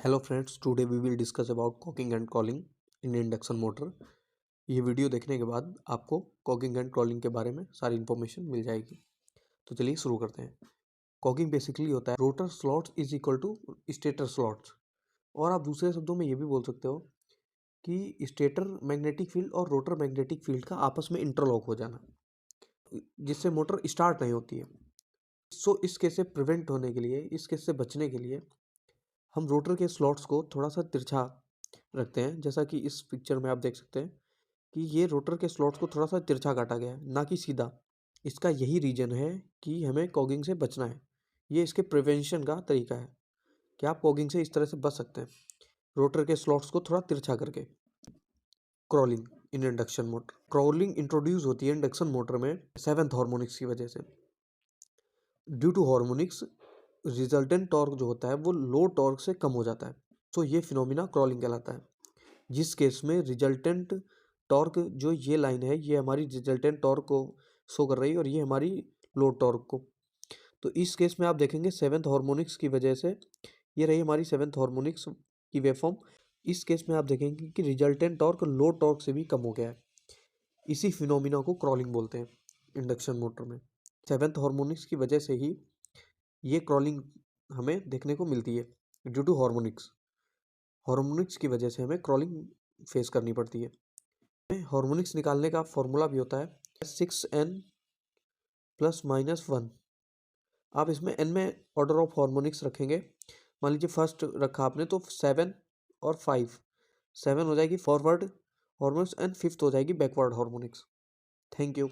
Hello friends, today we will discuss about cogging and crawling in induction motor. ये video देखने के बाद आपको कॉकिंग एंड कॉलिंग के बारे में सारी इन्फॉर्मेशन मिल जाएगी। तो चलिए शुरू करते हैं। कॉकिंग बेसिकली होता है rotor slots is equal to stator slots, और आप दूसरे शब्दों में ये भी बोल सकते हो कि स्टेटर मैग्नेटिक फील्ड और रोटर मैग्नेटिक फील्ड का आपस में इंटरलॉक हो जाना, जिससे मोटर स्टार्ट नहीं होती है। इस केस से प्रिवेंट होने के लिए, इस केस से बचने के लिए हम रोटर के स्लॉट्स को थोड़ा सा तिरछा रखते हैं। जैसा कि इस पिक्चर में आप देख सकते हैं कि ये रोटर के स्लॉट्स को थोड़ा सा तिरछा काटा गया है, ना कि सीधा। इसका यही रीजन है कि हमें कॉगिंग से बचना है। ये इसके प्रिवेंशन का तरीका है कि आप कॉगिंग से इस तरह से बच सकते हैं, रोटर के स्लॉट्स को थोड़ा तिरछा करके। Crawling in induction motor. Crawling introduce होती है इंडक्शन मोटर में सेवेंथ हार्मोनिक्स की वजह से। Due to harmonics resultant torque जो होता है वो लो टॉर्क से कम हो जाता है। तो ये फिनोमिना क्रॉलिंग कहलाता है। जिस केस में रिजल्टेंट टॉर्क, जो ये लाइन है, ये हमारी रिजल्टेंट टॉर्क को शो कर रही है और ये हमारी लोड टॉर्क को। तो इस केस में आप देखेंगे सेवेंथ हार्मोनिक्स की वजह से, ये रही हमारी सेवेंथ हार्मोनिक्स की वेवफॉर्म। इस केस में आप देखेंगे कि रिजल्टेंट टॉर्क लोड टॉर्क से भी कम हो गया है। इसी फिनोमिना को क्रॉलिंग बोलते हैं इंडक्शन मोटर में। सेवेंथ हार्मोनिक्स की वजह से ही ये क्रॉलिंग हमें देखने को मिलती है। ड्यू टू हार्मोनिक्स की वजह से हमें क्रॉलिंग फेस करनी पड़ती है। हार्मोनिक्स निकालने का फॉर्मूला भी होता है 6n ± 1। आप इसमें n में ऑर्डर ऑफ हार्मोनिक्स रखेंगे। मान लीजिए फर्स्ट रखा आपने तो 7 और 5। 7 हो जाएगी फॉरवर्ड हार्मोनिक्स एंड 5th हो जाएगी बैकवर्ड हार्मोनिक्स। Thank you.